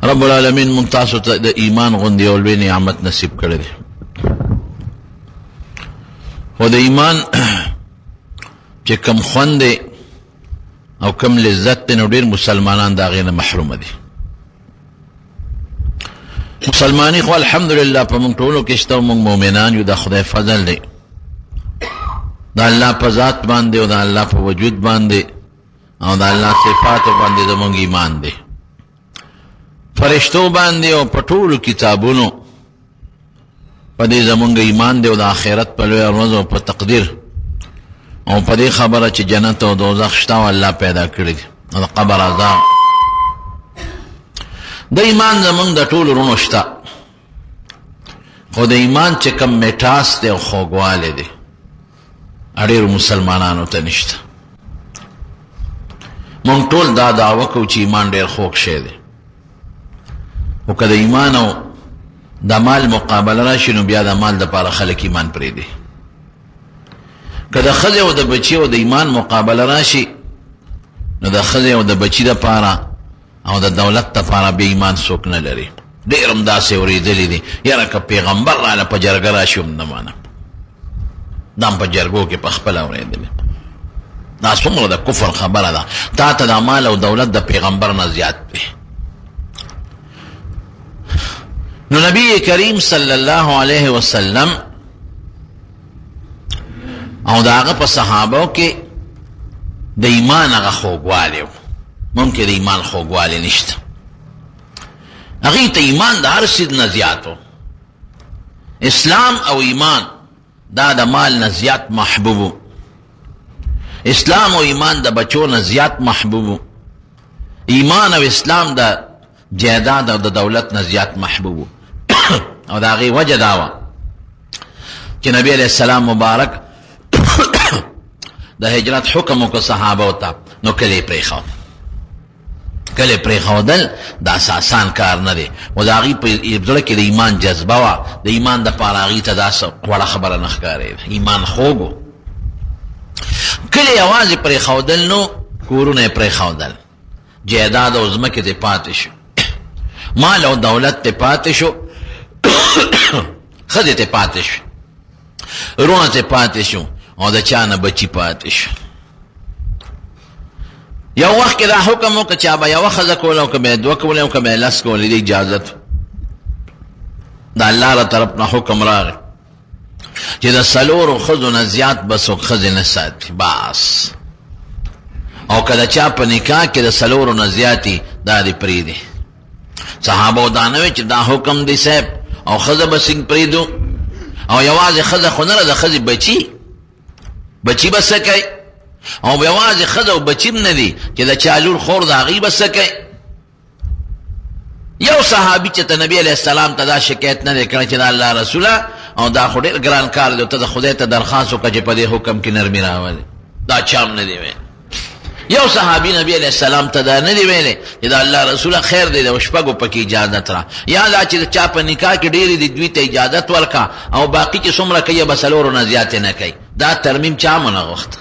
رب العالمین مونږ تاسو ته د ایمان غوندې یو لوی نعمت نصیب کړی دی. خو د ایمان چې کم خوند دی او کم لذت دی نو ډېر مسلمانان د هغې نه محرومه دي. مسلمانی خو الحمدلله په مونږ ټولو کې شته او مونږ مؤمنان یو، د خدای فضل دی. د الله په ذات باندې او د الله په وجود باندې او د الله صفاتو باندې زمونږ ایمان دی. فرشتو باندې او په ټولو کتابونو په دې زمونږ ایمان دی او د آخرت په لویه ورځ او په تقدیر او په دې خبره چې جنت او دوزخ شته او الله پیدا کړي دي او د قبر عذاب. د ایمان زمونږ د ټولو رونو شته، خو د ایمان چې کم میټاس دی او خوږوالی دی ډېرو مسلمانانو ته نشته. مونږ ټول دا دعوه کوو چې ایمان ډېر خوږ شی دی، خو که د ایمان او د مال مقابله راشي نو بیا د مال دپاره خلک ایمان پرېږدي. که د ښځې او د بچي او د ایمان مقابله راشي نو د ښځې او د بچي دپاره او د دولت دپاره بیا ایمان څوک نه لري. ډېر هم داسې اورېدلي دي یاره که پیغمبر راله په جرګه راشي هم نه منم. دا هم په جرګو کې په خپله اورېدلي. دا څومره د کفر خبره ده. تا ته د مال او دولت د پیغمبر نه زیات دی. نو نبی کریم صلی الله علیه وسلم او د هغه په صحابو کې د ایمان هغه خوږوالی و. ممکن د ایمان خوږوالی نشته. هغې ته ایمان د هر څیز نه زیات و. اسلام او ایمان دا د مال نه زیات محبوب و. اسلام او ایمان د بچو نه زیات محبوب و. ایمان او اسلام د جایداد او د دولت نه زیات محبوب و. او د هغې وجه دا وه چې نبی علیه السلام مبارک د هجرت حکم وکړه صحابو ته، نو کله یې پرېښود. کله یې پرېښودل داسې آسان کار نه دی. خو د هغې په زړه کې د ایمان جذبه وه. د ایمان دپاره هغې ته داسې وړه خبره نه ښکارېده. ایمان خوږ و. کله یوازې پرېښودل نو کورونه یې پرېښودل، جایداد او ځمکې ته پاتې شو، مال او دولت ته پاتې شو، ښځې ته پاتې شو، رونه ته پاتې شو او د چا نه بچي پاتې شو. یو وخت کې دا حکم وکړه چې به یوه ښځه کوله او که به یې دوه کوله او که به یې لس کوله، د اجازت د الله له طرف نه حکم راغی چې د څلورو ښځو نه زیات به څوک ښځې نه ساتي بس. او که د چا په نکاح کې د څلورو نه زیاتي دا دې پرېږدي. صحابو دا نه وی چې دا حکم دی صاحب او ښځه به څنګه پرېږدو. او یوازې ښځه خو نه ده، د ښځې بچي به څه کوي. او یوازې ښځه او بچي هم نه دي چې د چا لور خور د هغې به څه کوي. یو صحابي چې ته نبي علیه السلام ته دا شکایت نه دی کړی چې دا الله رسوله او دا خو ډېر ګران کار دی، ته د خدای ته درخواست وکړه چې په دې حکم کې نرمي راولي. دا چا هم نه دی ویل. یو صحابي نبی علیہ السلام ته دا نه دی ویلی چې دا الله رسوله خیر دی د شپږو پکې اجازت را، یا دا چې چا په نکاح کې ډېرې دي دوی ته اجازت ورکړه او باقي چې څومره کوي به څلورو نه زیاتې نه کوي. دا ترمیم چا مونه غوښته.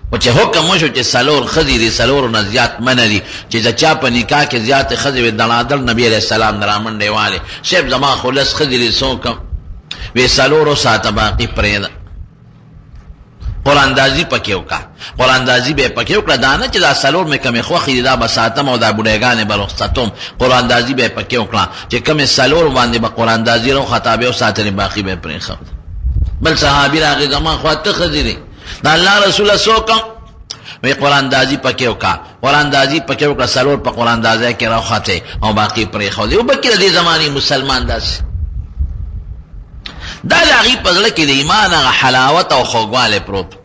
خو چې حکم وشو چې څلور ښځې دي څلورو نه زیات منه دي، چې د چا په نکاح کې زیاتې ښځې وي دړادړ نبي علیه السلام نه رامنډې والې صاحب زما خو لس ښځې دي څو کم وی څلورو ساته باقي پرېږده. قراندازي پکې وکړه. قراندازي به یې پکې وکړه. دا نه چې دا څلور مې کمې خوښې دي دا به ساتم او دا بوډیګانې به رخصتوم. قراندازي به یې پکې وکړه چې کمې څلور باندې به قراندازي راوخته بیا وساتلې باقي به یې پرېښود. بل صحابي راغی زما خو اته ښځې دي دا الله رسوله څوک وی قراندازي پکې وکړه. قراندازي پکې وکړه څلور په قراندازۍ کې راوخته او باقي پرېښودې. او بکې د دې زمانې مسلمان داسې دا د هغې په زړه کې د ایمان هغه حلاوت او خوږوالی پروت.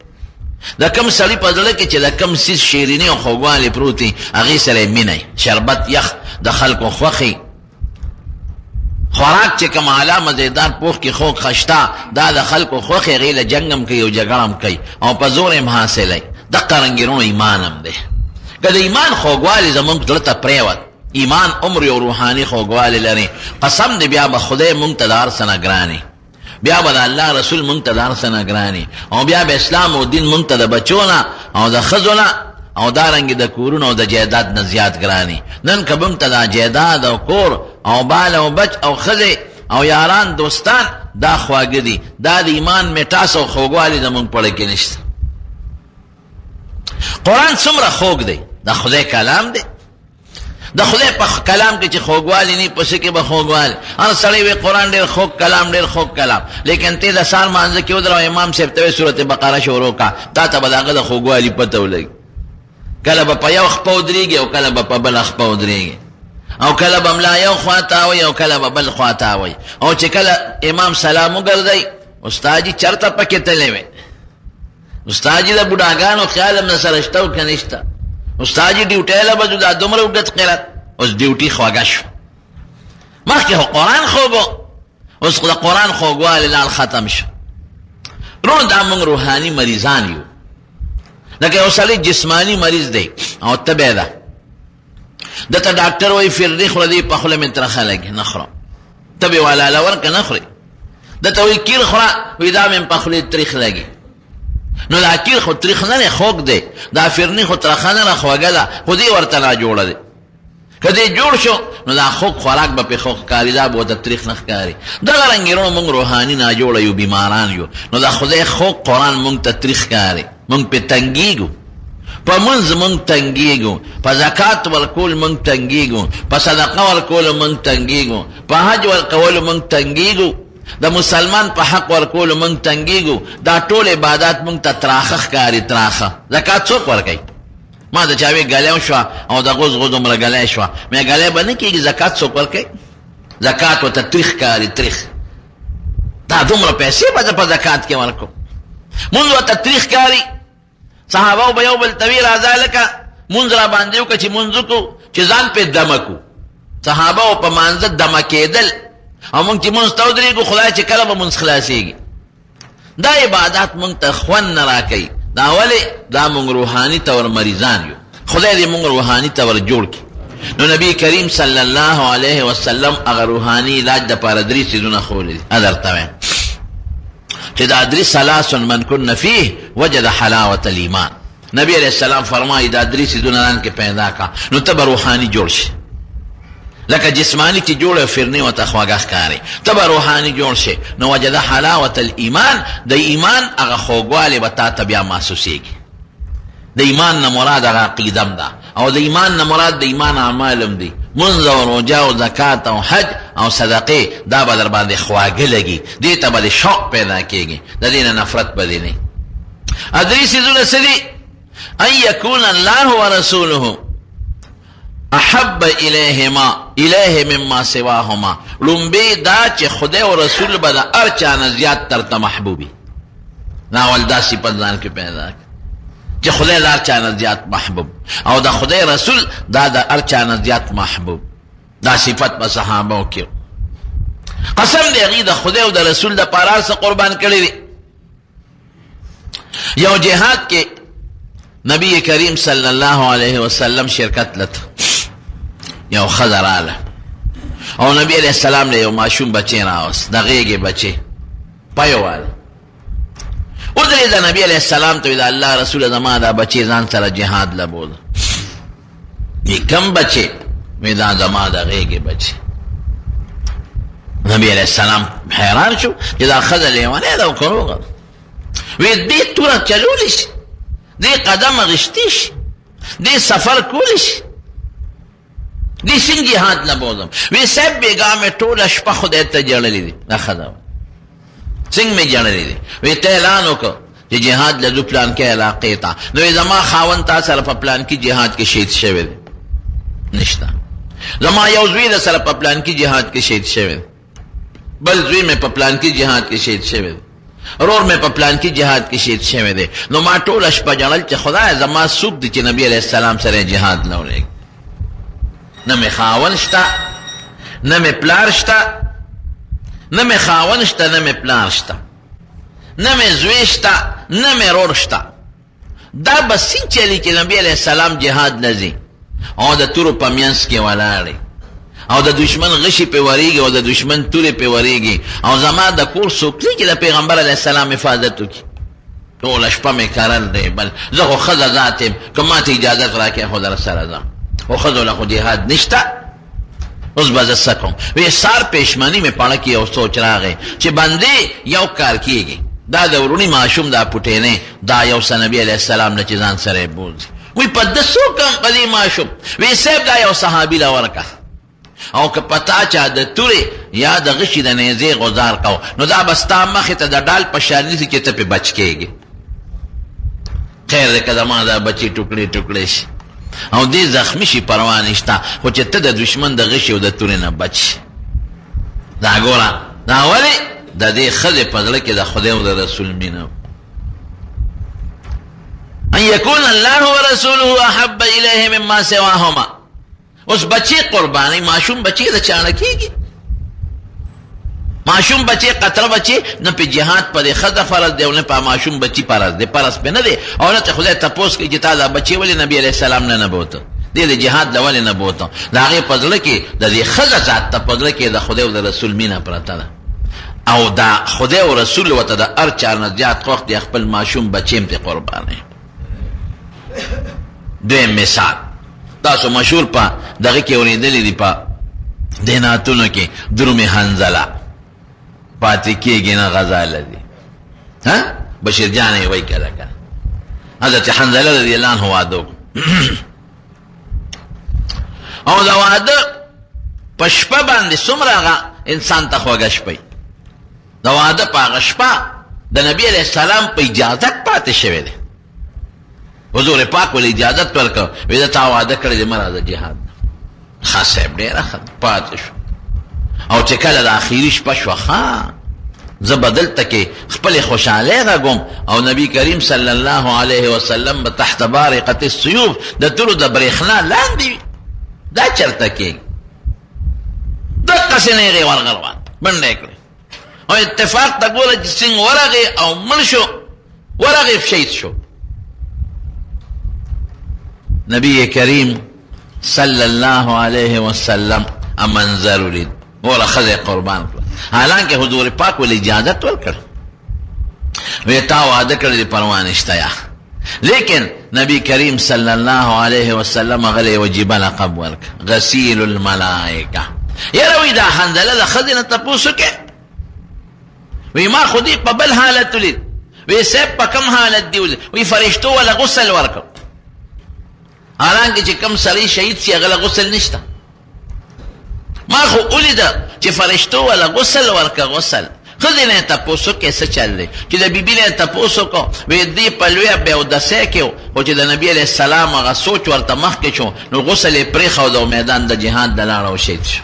د کم سړي په زړه کې چې د کم څیز شیریني او خوږوالی پروت وي هغې سره یې مینه شربت یخ د خلکو خوښي خوراک چې کوم اعلی مزیدار پوخ کې خوږ خشته دا د خلکو خوښي هغې له جنګ هم کوي او جګړه هم کوي او په زور هم حاصلی. دقه رنګینو ایمان هم دی. که د ایمان خوږوالی زمونږ زړه ته پرېوت، ایمان عمر یو روحاني خوږوالی لري، قسم دی بیا به خدای مونږ ته د هر څه نه ګراني، بیا به د الله رسول مونږ ته د هر څه نه ګراني، او بیا به اسلام او دین مونږ ته د بچو نه او د ښځو نه او دارنګ د کورونو او د جیداد نه زیات ګرانی. نن کبم ته دا جیداد او کور او بال او بچ او خزه او یاران دوستان دا خواږه دي، دا د ایمان میټاس او خوږوالی زمونږ پړه کې نشته. قرآن څومره خوږ دی، دا خدای کلام دی. د خدای په کلام کې چې خوږوالی نه پسې کې به خوږوالی. هر سړی وي قرآن ډېر خوږ کلام، ډېر خوږ کلام، لیکن ته د سار مانځه کې ودرو امام صاحب ته سورۃ بقره شروع کا، تا ته به د هغه د خوږوالي پته ولګي. کله به په یو خپه ودرېږي او کله به په بله خپه ودرېږي، او کله به ملا یو خوا تاوي او کله به بل خوا تاوي. او چې کله امام سلام وګرځي، استاد جي چرته پکې تللی وي، استاد جي د بوډاګانو خیال هم نه سره شته او که نشته، استاد جي ډیوټۍ له به دا دومره اوږد قرت، اوس ډیوټي خوږه شو. مخکې خو قرآن خوږ و، اوس خو د قرآن خوږوالی لال ختم شو. رون دا موږ روحاني مریضان یو. لکه یو سړی جسمانی مریض دی او تبه ده، دته ډاکټر وایي فرني خوره دی، په خوله مې ترخه لګي نه خورم، تبې والا لورکه نه خوري. دته وایي کیر خوره، وایي دا مې په خولې تریخ لګي. نو دا کیر خو تریخ نه دی، خوږ دی. دا فرني خو ترخه نه ده، خوږه ده، خو دې ورته ناجوړه دی. که دې جوړ شو نو دا خوږ خوراک به پې خوږ ښکاري، دا به ورته تریخ نه ښکاري. دغه رنګې رونو موږ روحاني ناجوړه یو، بیماران یو. نو دا خدای خوږ قرآن موږ ته تریخ ښکاري، موږ پې تنګېږو. په منځ موږ تنګېږو، په زکات ورکول موږ تنګېږو، په صدقه ورکولو موږ تنګېږو، په حج ورکولو موږ تنګېږو، د مسلمان په حق ورکولو موږ تنګېږو. دا ټول عبادات موږ ته تراخه ښکاري. تراخه زکات څوک ورکوي؟ ما د چاوی ګلی شوه او د غوز غوز عمره ګلی شوه، مې ګلی به نه کېږي. زکات څوک ورکوي؟ زکات ورته تریخ ښکاري، تریخ. دا دومره پیسې به په زکات کې ورکو، مونځ ورته تریخ ښکاري. صحابه به یو بل ته وي راځه لکه مونځ را باندې وکړه چې مونځ وکړو چې ځان پې دمه کړو. صحابه په مانځه دمه کېدل، او مونږ چې مونځ ته ودرېږو خدای چې کله به مونځ خلاصېږي. دا عبادات مونږ ته خوند نه راکوي. دا ولې؟ دا مونږ روحاني طور مریضان یو. خدای دې مونږ روحاني طور جوړ کړي. نو نبی کریم صلی الله علیه وسلم هغه روحاني علاج دپاره 3 څیزونه ښولي دي. درته وایم چې دا 3 ثلاث من کن فیه وجد حلاوة الایمان. نبی علیہ السلام فرمایي دا 3 څیزونه ځان کې پیدا کا، نو ته به روحاني جوړ شي. لکه جسمانی چې جوړه فرني ورته خواږه ښکاري، ته به روحاني جوړ شي. نو وجد حلاوة الایمان، د ایمان هغه خوږوالی به تا ته بیا محسوسېږي. د ایمان نه مراد هغه عقیدم ده، او د ایمان نه مراد د ایمان اعمالم دي. منځ او روژه او زکات او حج او صدقې، دا به در باندې خواږه لګي، دې ته به د شوق پیدا کېږي، د دې نه نفرت به دې نه. 3 څیزونه څه دي؟ ان یکون الله ورسوله احب الیه مما سواهما. لومبی دا چې خدای او رسول به د هر چا نه زیات ترته محبوبي. ناول دا صفت ځان کې پیدا چې خدای د هر چا نه زیات محبوب، او د خدای رسول دا د هر چا نه زیات محبوب. دا صفت په صحابو کې. قسم دی هغوی د خدای او د رسول دپاره هر څه قربان کړي دي. یو جهاد کې نبی کریم صلی الله علیه وسلم شرکت لته، یو ښځه راله او نبی علیہ السلام له یو ماشوم بچی راوست، د غېږې بچی پیواله. ودرېده نبی علیہ السلام ته وی د الله رسوله زما دا بچی ځان سره جهاد له بوله. وی کم بچی؟ وی دا زما د غېږې بچی. نبی علیہ السلام حیران شو چې دا ښځه لیونۍ ده او که روغه ده. وی دې توره چلولی شي، دې قدم اخیستی شي، دې سفر کولی شي، دې څنګه جهاد له بوځم؟ وی صاحب بېګا مې ټوله شپه خدای ته جړلې دي. دا ښځه څنګه مې جړلې دي؟ وی ته اعلان وکړه چې جهاد له ځو پلان کې علاقې ته. نو وی زما خاوند تا سره په پلان کې جهاد کې شهید شوی دی؟ نشته. زما یو زوی د سره په پلان کې جهاد کې شهید شوی دی، بل زوی مې په پلان کې جهاد کې شهید شوی دی، رور مې په پلان کې جهاد کې شهید شوی دی. نو ما ټوله شپه جړل چې خدای زما څوک دی چې نبی علیہ السلام سره جهاد نه ولېږي. نه مې خاوند شته، نه مې پلار شته، نه مې خاوند شته، نه مې پلار شته، نه مې زوی شته، نه مې رور شته. دا به څنګه چلي چې نبی علیہ السلام جهاد نه ځي او د تورو په منځ کې ولاړ او د دشمن غشي پې ورېږي او د دشمن تورې پې ورېږي، او زما د کور څوک دی چې د پیغمبر علیه السلام حفاظت وکړي؟ ټوله شپه مې کرل دی بل زه خو ښځه ذات یم که ما ته اجازت راکړې خو در سره ځم خو ښځو له خو جهاد نشته اوس به زه څه کوم وی سار پېشمني مې پاړه کې یو سوچ راغی چې بندې یو کار کېږي دا د ورونی ماشوم دا پټېنې دا یو څه نبي علیه السلام نه چې ځان سره یې بوځي وی په ده څو کم په دې ماشوم وی صاحب دا یو صحابي له ورکه او که پتا چا د تورې یا د غشي د نیزې غزار کو نو دا به ستا مخې ته د ډال په شان نیسي چې ته پې بچ کېږي خیر دی که زما دا بچې ټوکړې ټوکړې شي او دې زخمی شي پروا نشته خو چې ته د دشمن د غشي او د تورې نه بچ شي دا ګوره دا ولې د دې ښځې په زړه کې د خدای او د رسول مینه ان یکون الله ورسوله احب الیه مما سواهما اوس بچی قربانی معشوم بچی د چانه کیږي معشوم بچی قطره بچی نه په جهاد پر خزه فرض دی او نه په معشوم بچی فرض دی پرس په نه دی او نه خدای تاسو کې چې تا بچی ولی نبی علیہ السلام نه بوته دی د جهاد لول نه بوته دا غي پزړه کې د دې خزه ذات ته پزړه کې د خدای او د رسول مینه پرته ده او دا خدای او رسول وته د ار چار نه زیات وخت خپل معشوم بچیم ته قربانه دوی مثال تاسو مشهور پا دغه کې اوریدلې دي په دیناتونو کې دروم حنزله پاتې کېږي نه غزاله دي ها بشیر جان یې وایي کله کله حضرت حنزله رضی الله عنه واده او دا واده په شپه باندې څومره هغه انسان ته خوږه شپه دا واده په هغه شپه د نبی علیه السلام په اجازت پاتې شوی دی حضور پاک ول اجازت ورکړ وی دا تا واده کړی دی مراد جهاد خاص صاحب ډېره پاتې شو او چې کله د اخیری شپه شوه زه به دلته کې خپلې خوشحالۍ غږوم او نبی کریم صلی الله علیه وسلم به تحت بارقة السیوف د تورو د برېښنا لاندې وي دا چرته کېږي دقسې نه هغې ورغروان منډه یې کړې او اتفاق ته ګوره چې څنګه ورغې او مړ شو ورغې شهید شو نبی کریم صلی الله علیه وسلم منظر ولید ولا خزه قربان کړ حالانکه حضور پاک ول اجازت ورکړ وی تا واده کړی پروا نشته یا لیکن نبی کریم صلی الله علیه وسلم غلی وجب لقب ورک غسیل الملائکه یروي دا حنزله د خزه نه تاسو کې وی ما خودی په بل حالت ولید وی سب په کوم حالت دی وی فرشتو ولا غسل ورکړ حالانکه چې کم سړی شهید سی هغه غسل نشته ما خو ولیده چې فرشتو ولا غسل ورکه غسل خدای نه تاسو کې څه چل دی چې د بیبي نه تاسو کو وې دې په لوی به او د سکیو او چې د نبی علیہ السلام هغه سوچ ورته مخ کې شو نو غسل یې پرې خو د میدان د جهاد د لاړ او شهید شو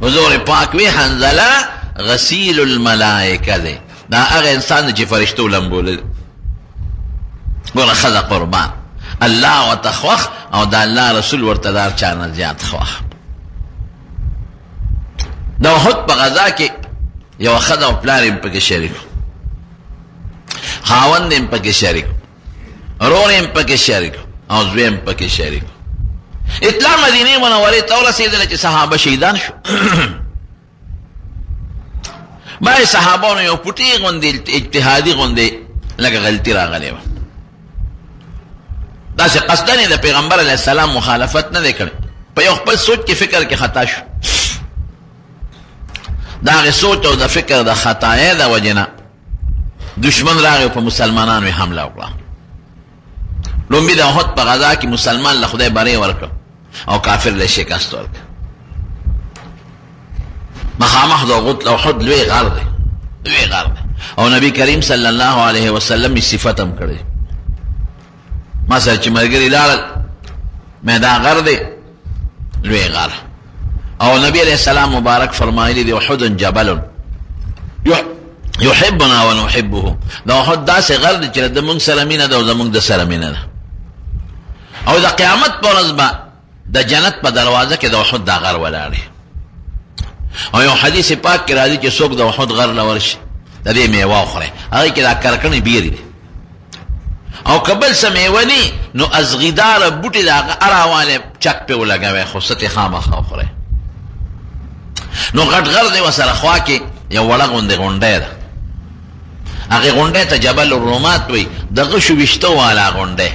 حضور پاک وی حنزله غسیل الملائکه دی دا هغه انسان چې فرشتو لمبول ګوره خدا قربان الله وتخوخ او دا الله رسول ورته دار چانه زیات خوخ دا احد په غزا کې یو خدا او پلار یې پکې شریک خاوند یې پکې شریک رور یې پکې شریک او زوی یې پکې شریک اطلاع مدینه منوره ته ورسېدل چې صحابه شهیدان شو ما صحابانو یو پټي غوندې اجتهادي غوندې لکه غلطي راغلی وه دا چې قصدن د پیغمبر علیه السلام مخالفت نه دی کړی په یو خپل سوچ کې فکر کې خطا شو دا هغې سوچ او د فکر د خطایۍ د وجې نه دشمن راغی په مسلمانانو یې حمله وکړه لومبي د احد په غزا کې مسلمان له خدای بری ورکړ او کافر له شکست ورکړ مخامخ د احد لوی غر دی لوی غر دی او نبی کریم صلی الله علیه وسلم یې صفت هم کړی ما سره چې ملګري لاړل میدان غر دی لوی غر او نبی علیہ السلام مبارک فرمایلی دی احد جبل يحبنا ونحبه دا احد داسې غر دی چې د موږ سره مینه ده او زموږ د سره مینه ده او د قیامت په ورځ به د جنت په دروازه کې د احد دا غر ولاړ دی او یو حدیث پاک کې راځي چې څوک د احد غر له ورشي د دې میوه وخوري هغې کې دا کرکنې بیرې دي او کبل سمیونی نو از غدار بوټي دا اراواله چک په ولګوي خو ست خامخا خوره نو غټ غر دی وسره خوا کې یو وړه غونډه ده هغه غونډه ته جبل الرومات وی، دغه شو وشتو والا غونډه.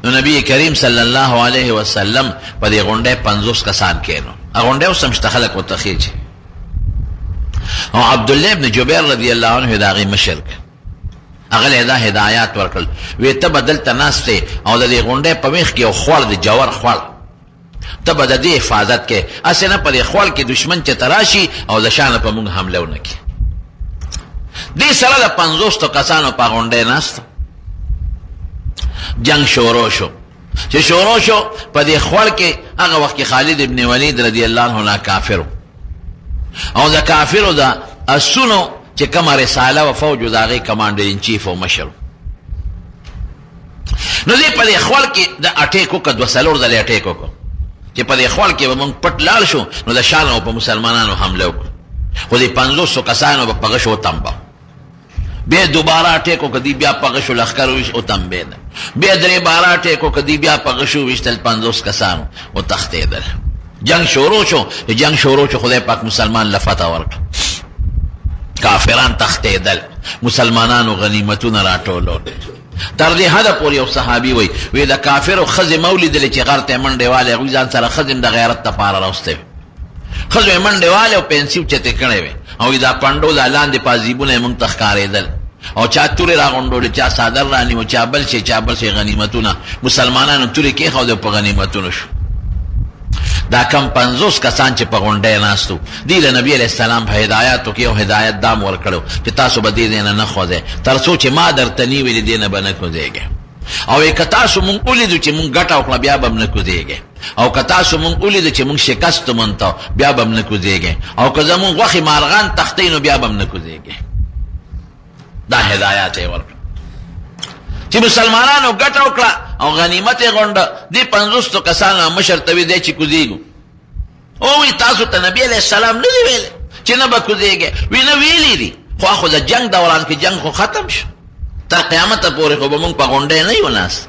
نو نبی کریم صلی الله علیه وسلم په دې غونډه 50 کسان کېنو. هغه غونډه اوس هم شتخلق وتخیج. او عبد الله ابن جبیر رضی الله عنه دا غي مشرک هغه له دا هدایات ورکړل، وی ته بدل تناسته او د دې غونډه په مخ کې او خور د جوار خور ته بد دې حفاظت کې اسنه پر خپل کې دشمن چې تراشي او د شان په موږ حمله ونکي. دې سره د 50 کسانو په غونډه ناست جنگ شروع شو. چې شروع شو په دې خپل کې هغه وخت کې خالد ابن ولید رضی الله عنه کافر او د کافرو د اسونو چې کومه رساله او فوج دغه کمانډر ان چیف او مشر. نو دې په دې خپل کې د اٹیکو کډ وسلور د اٹیکو کو چې په دې خپل کې موږ پټ لال شو، نو د شان او په مسلمانانو حمله وکړه. خو دې 500 کسانو په پغه شو تنبا بیا دوباره اٹیکو کدی بیا پغه شو لخر وش او تنبه بیا درې بار اٹیکو کدی بیا پغه شو وشتل 50 کسانو او تختیدل. جنگ شروع شو. جنگ شروع شو خدای پاک مسلمان لفتا ورک، کافران تختیدل، مسلمانانو غنیمتونه راټولول. تر دې حد پورې یو صحابي وی د کافرو خزه مولد لچې غرته منډه والے غوی ځان سره خزم د غیرت لپاره راوسته، خزه منډه والے او پنسیو چته کړي وي او دا پاندو د لاندې پازیبونه مونږ تخکارېدل او چا تورې راغونډول، چا صادر رانی او چا بل شي غنیمتونه مسلمانانو تورې کې خو د غنیمتونو شو. دا کم 50 کسان چې په غونډه ناستو دی له نبی علیہ السلام په هدایاتو کې او هدایت دام ورکړو چې تاسو به دې نه خوځه تر څو چې ما درته نی ویل دې نه بنه کوځيږي، او کتا سو مونږ ولیدو چې مونږ ګټه او بیا به نه کوځيږي، او کتا سو مونږ ولیدو چې مونږ شکست مونته بیا به نه کوځيږي، او که زمونږ وخی مارغان تختینو بیا به نه کوځيږي. دا هدایت یې ورکړ چې مسلمانانو ګټه وکړه او غنیمت یې غونډه. دې 500 کسانو مشر ته وی دی چې کوزیږو، او وی تاسو ته نبی علیہ السلام نه دی ویل چې نه به کوزیږي؟ وی نه ویلی دي، خو د جنگ دوران کې جنگ خو ختم شو، تر قیامت پورې خو به مونږ په غونډه نه یو ناست.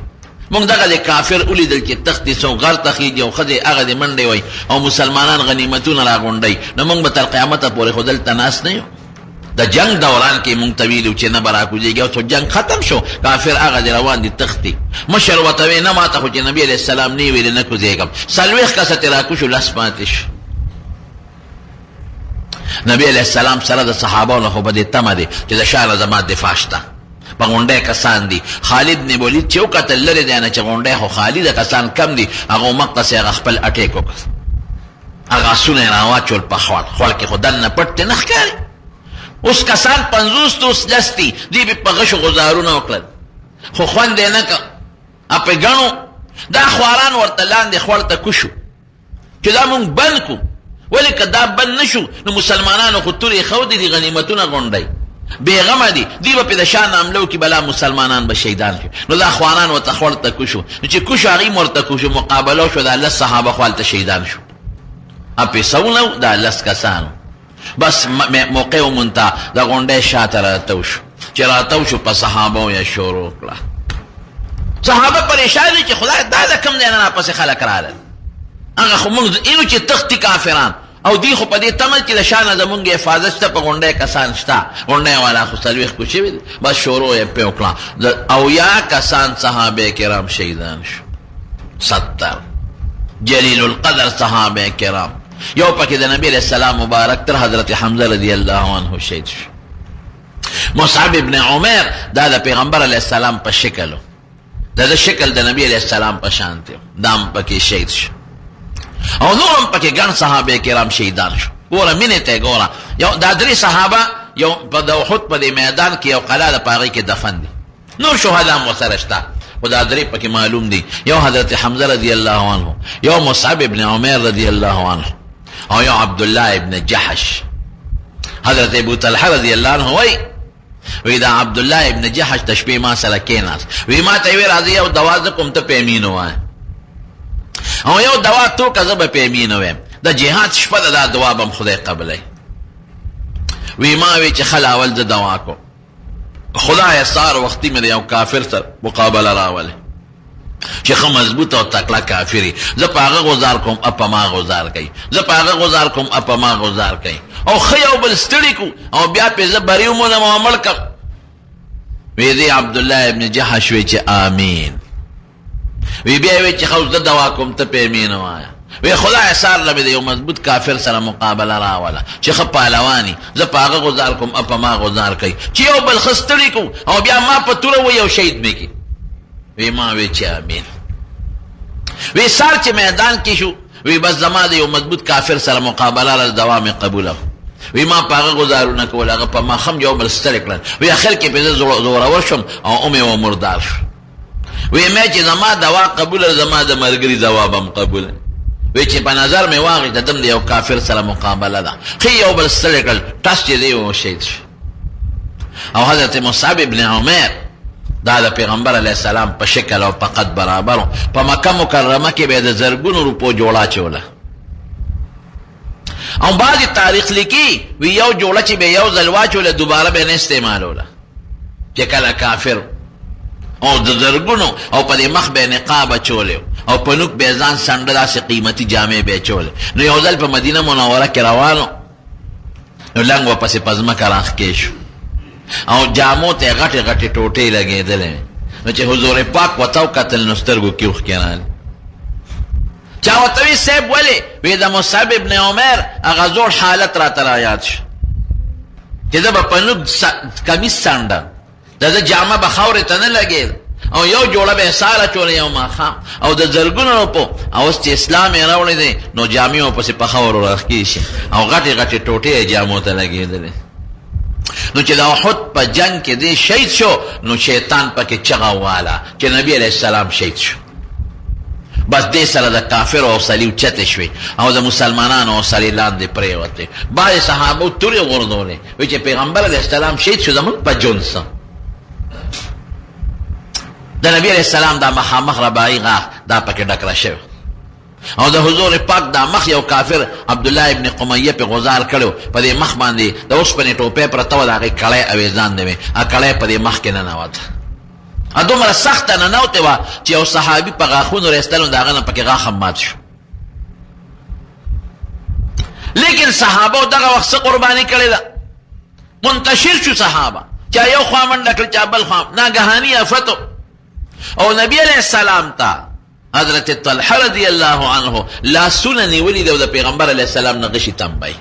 مونږ دغه د کافر ولیدل چې تختی سو غر تخیږي او خدای هغه د منډې وای او مسلمانان غنیمتونه راغونډي، نو مونږ به تر قیامت پورې خو دلته ناست نه یو. د جنگ دوران کې مونږ طویل چې نه برا کوجیږي او څو جنگ ختم شو، کافر هغه دی روان دي تختی. مشر وته نه ماته خو چې نبی علیہ السلام نه ویل نه کوزیږم. سلوخ کسه ترا کو شو لاس پاتش. نبی علیہ السلام سره د صحابانو خو بده تمه دي چې د شاه زما دفاع شته. په غونډه کسان دي خالد نه ولید چې وکتل لري دی نه چې غونډه خو خالد کسان کم دي، هغه مقص هغه خپل اٹیکو هغه سونه راواچول په خپل کې خدای نه پټ نه ښکاري. اوس کسان 50 توس لستی دی په غشو غزارونه وکړل، خو خوند نه کا اپه غنو دا خواران ورته لاندې خورته کوشو چې دا مونږ بند کو، ولی که دا بند نشو نو مسلمانانو خو تورې خو دي غنیمتونه غونډي بیغمه دي دی په د شان عملو کې بلا مسلمانان به شهیدان شي. نو دا خواران ورته خورته کوشو چې کوشو هغه مرته کوشو مقابله شو، دا الله صحابه خپل شهیدان شو. اپه سونو دا لس کسانو بس موقع ومنتا دا غونډه شاته راتو شو، چې راتو شو په صحابه یې شروع کړه. صحابه پریشان دي چې خدای دا کم دی نه پس خلک راغلل، هغه خو موږ اینو چې تختی کافران او دی خو په دې تمل چې د شان زمونږ حفاظت ته په غونډه کسان شته، غونډه والا خو سلويخ کو شي بس شروع یې په وکړه او یا کسان صحابه کرام شهیدان شو. 70 جلیل القدر صحابه کرام، یو پکې د نبی علیہ السلام مبارک تر حضرت حمزه رضی الله عنه شهید شو. مصعب ابن عمر دا د پیغمبر علیہ السلام په شکل، دا د شکل د نبی علیہ السلام په شان دی، دام پکې شهید شو. او نورم پکې ګڼ صحابه کرام شهیدان شو. ګوره مینه ته ګوره، یو دا درې صحابه یو په د احد په میدان کې یو قلعه د پاغي کې دفن دي، نور شهدا مو سره شته، خدا درې پکې معلوم دي. یو حضرت حمزه رضی الله عنه، یو مصعب ابن عمر رضی الله عنه، او یو عبد الله ابن جحش. حضرت ابو طلحه رضی الله عنه وی دا عبد الله ابن جحش تشبیه ما سره کېناس، وی ما ته وی راځي او دواز کوم ته پېمینو وای، او یو دوا تو کزه به پېمینو وای، د جهاد شپه دا دوا بم خدای قبلای. وی ما وی چې خلاول ز دوا کو خدای سار وختي مې یو کافر سره مقابله راوله، چې ښه مضبوط او تکړه کافري زه په هغه غزار کوم اپا ما غزار کوي زه په هغه غزار کوم اپا ما غزار کوي او ښه یو بل ستړي کو او بیا پې زه بری ومونم او مړ کړم وی دی عبدالله ابن جحش وی چې آمین وی بیا وی چې خو زه دوا کوم ته پې امین وایه وی خدای سار لبه د یو مضبوط کافر سره مقابله راوله چې ښه پهلواني زه په هغه غزار کوم اپا ما غزار کوي چې یو بل ښه ستړي کو او بیا ما په توره وی او شهید مې کړي وی ما وی چې آمین وی سار چې میدان کې شو وی بس زما د یو مضبوط کافر سره مقابله را دوام قبوله وی ما په هغه گزارونه کول هغه په ما خم یو بل ستړی کړل وی اخر کې پې زه زورور شم او اومې و مردار شو وی مې چې زما دوا قبوله زما د ملګري دوا به هم قبوله وی چې په نظر مې واخېستم د یو کافر سره مقابله ده ښه یو بل ستړی کړل ټس چې دی و شهید شو او حضرت مصعب ابن عمیر دا د پیغمبر علیه السلام په شکل او په قد برابر په مکه مکرمه کې به د زرګونو روپو جوړه چوله او بعضې تاریخ لیکي وی یو جوړه چې به یو ځل واچوله دوباره به نه استعمالوله چې کله کافر او د زرګونو او په دې مخ به نقاب اچولی او په نوک به ځان څنډه داسې قیمتي جامې به اچولې نو یو ځل په مدینه منوره کې روانو نو لنګ ورپسې په ځمکه راښکې شو او جامو ته غټې غټې ټوټې لګېدلې نو چې حضور پاک ورته وکتل نو سترګو کې اوښکې راغلې چا ورته وی صاحب ولې وی د مصعب ابن عمر هغه زوړ حالت راته رایاد شو چې ده به په نوک کمیس څنډه د ده جامه به خاورې ته نه لګېده او یو جوړه به یې سهار اچوله یو ماښام او د زرګونو روپو او اوس چې اسلام یې راوړی دی نو جامې ورپسې په خاورو راښکې شي او غټې غټې ټوټې یې جامو ته لګېدلې نو چې د احد په جنگ کې دی شهید شو نو شیطان پکې چغه واله چې نبی علیه السلام شهید شو بس دې سره د کافر او صلیب چتې شوې او د مسلمانانو او صلیب لاندې پرېوتې بعضې صحابو تورې غورځولې وایي چې پیغمبر علیه السلام شهید شو زموږ په جون څه د نبی علیه السلام دا مخامخ رباعي غاښ دا پکې ډکره شوی او د حضور پاک دا مخ یو کافر عبدالله ابن قمیه پې غزار کړی په دې مخ باندې د اوسپنې ټوپۍ پرته وه د هغې کړی اویزان دی وې کړی په دې مخ کې ننوته دومره سخته ننوتې وه چې یو صحابي په غاښونو رایستلو د هغه نه پکې غاښ هم مات شو لیکن صحابو دغه وخت څه قرباني کړې ده منتشر شو صحابه چا یو خوا منډه کړه چا بل خوا ناګهاني آفتو او نبی علیه السلام ته حضرت طلحه رضی الله عنه لاسونه نیولي دی او د پیغمبر علیه السلام نه غشي تنبی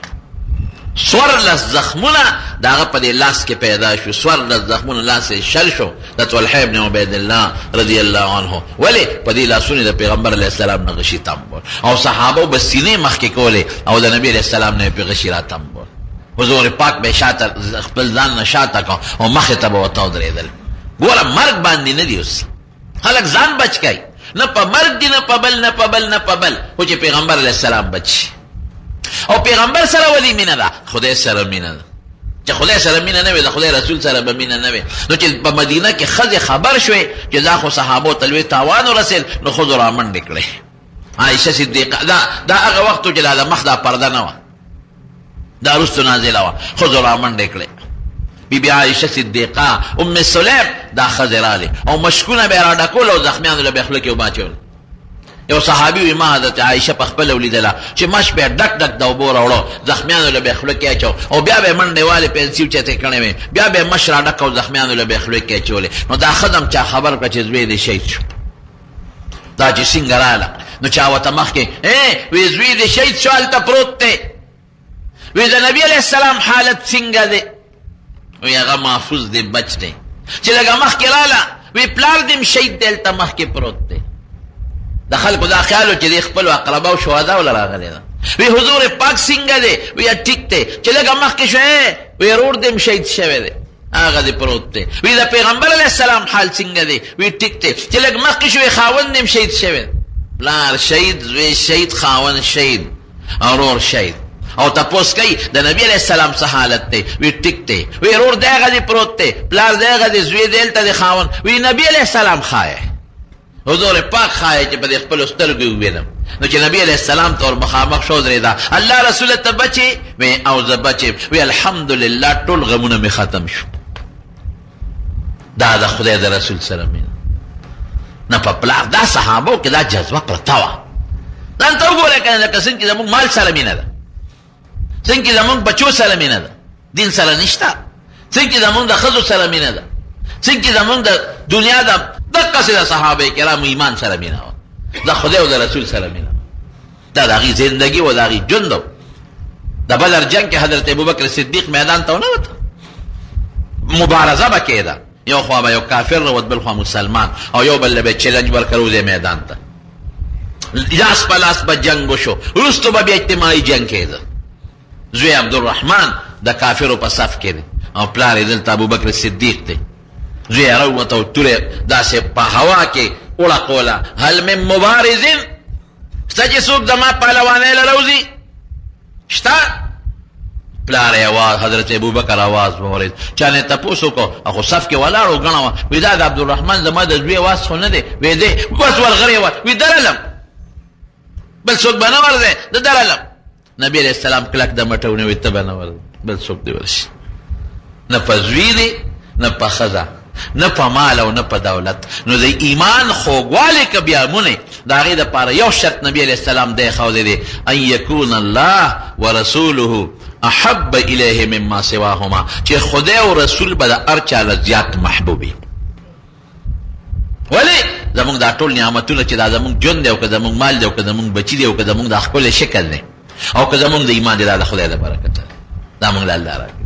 څوارلس زخمونه د هغه په دې لاس کې پیدا شو څوارلس زخمونه لاس یې شل شو د طلحه ابن عبیدالله رضی الله عنه ولې په دې لاسونه د پیغمبر علیه السلام نه غشي تنبول او صحابو به سینې مخکې کولې او د نبی علیه السلام نه یې پې غشي را تنبول حضور پاک به شاته خپل ځان نه شاته کړ او مخې ته به ورته ودرېدل ګوره مرګ باندې نه دی اوس خلک ځان بچ کوي نه په مرګ دی نه په بل نه په بل نه په بل خو چې پیغمبر علیه السلام بچ او پیغمبر سره ولې مینه ده خدای سره مینه ده چې خدای سره مینه نه وي د خدای رسول سره به مینه نه وي نو چې په مدینه کې ښځې خبر شوې چې دا خو صحابو ته لوی تاوان ورسېد نو ښځو را منډې کړې عایشه صدیقه دا هغه وخت و چې د مخ دا پرده نه وه دا وروستو نازله وه ښځو را منډې کړې بی بی عایشه صدیقه ام سلیم دا ښځې راغلې او مشکونه به یې را ډکول او زخمیانو له به یې خوله کې اوبه اچول یو صحابي وي ما حضرت عایشه په خپله ولیدله چې مش به یې ډک ډک د اوبو راوړو زخمیانو له به یې خوله کې اچو او بیا به یې منډې والې پنسي اوچتې کړې وې بیا به یې مش را ډک او زخمیانو له به یې خوله کې اچولې نو دا ښځه هم چا خبر کړه چې زوی دې شهید شو دا چې څنګه راغله نو چا ورته مخکې وی زوی دې شهید شو هلته پروت دی وی د نبي علیه السلام حالت څنګه دی وی هغه محفوظ دی بچ دی چې لږه مخکې راله وی پلار دې م شهید دی هلته مخکې پروت دی د خلکو دا خیال و چې دی خپلو اقرباو شهداو له راغلی ده وی حضور پاک څنګه دی وی ټیک دی چې لږه مخکې شو وی ورور دې م شهید شوی دی هغه دې پروت دی وی د پیغمبر علیه السلام حال څنګه دی وی ټیک دی چې لږ مخکې شو خاوند دې م شهید شوی پلار شهید زوی شهید خاوند شهید ورور شهید او تپوس کوي د نبی علیه السلام څه حالت دی وی ټیک دی وی ورور دی هغه دې پروت دی پلار دی هغه دې زوی دی هلته دی خاوند وی نبی علیه السلام ښایه حضور پاک ښایه چې په دې خپلو سترګو یې ووینم نو چې نبی علیه السلام ته ور مخامخ شو ودرېده الله رسوله ته بچې وی او زه بچې وی الحمدلله ټول غمونه مې ختم شو دا د خدای د رسول سره مینه نه په پلار. دا صحابو کې دا جذبه پرته وه. ځان ته وګوره که نه، لکه څنګه چې زمونږ مال سره مینه ده، څنګه چې زمونږ بچو سره مینه ده، دین سره نشته. څنګه چې زمونږ د ښځو سره مینه ده، څنګه چې زمونږ د دنیا د دقسې د صحابه کرامو ایمان سره مینه وه، د خدای او د رسول سره مینه وه. دا د هغې زندګي و، د هغې ژوند و. د بدر جنگ کې حضرت ابوبکر صدیق میدان ته ونه وته، مبارزه به کېده، یو خوا به یو کافر راوت، بل خوا مسلمان، او یو بل به چیلنج ورکړه وځي میدان ته، لاس په لاس به جنگ وشو. وروستو به بیا اجتماعي جنگ کېده. زوی عبدالرحمن د کافرو په صف کې دی او پلار یې دلته ابوبکر صدیق دی. زوی یې راووته او توره داسې په هوا کې وړقوله، هل من مبارزین، شته چې څوک زما پهلوانۍ له راوځي؟ شته؟ پلار یې آواز، حضرت ابوبکر آواز واورېد. چا نه تپوس وکړو، خو صف کې ولاړ و، ګڼه وه. وی دا د عبدالرحمن زما د زوی آواز خو نه دی. وی دی بس ورغلی وه، وی درلم، بل څوک به نه ورځی، د درلم. نبی علیہ السلام کلک د مټه ونیوی، ته به نه ورځې، بل څوک دې ورشي. نه په زوی دی، نه په ښځه، نه په مال او نه په دولت. نو د ایمان خوږوالی که بیا مونی د هغې دپاره یو شرط نبی علیہ السلام دی ښودی دی، ان یکون الله ورسوله احب الیه مما سواهما، چې خدای او رسول به د هر چا له زیات محبوبي. ولې زمونږ دا ټول نعمتونه چې دا زمونږ ژوند دی، او که زمونږ مال دی، او که زمونږ بچي دی، او که زمونږ دا ښکلی شکل دی، او که زمونږ د ایمان دی، دا د خدای د برکت دی، دا مونږ له الله راکړي.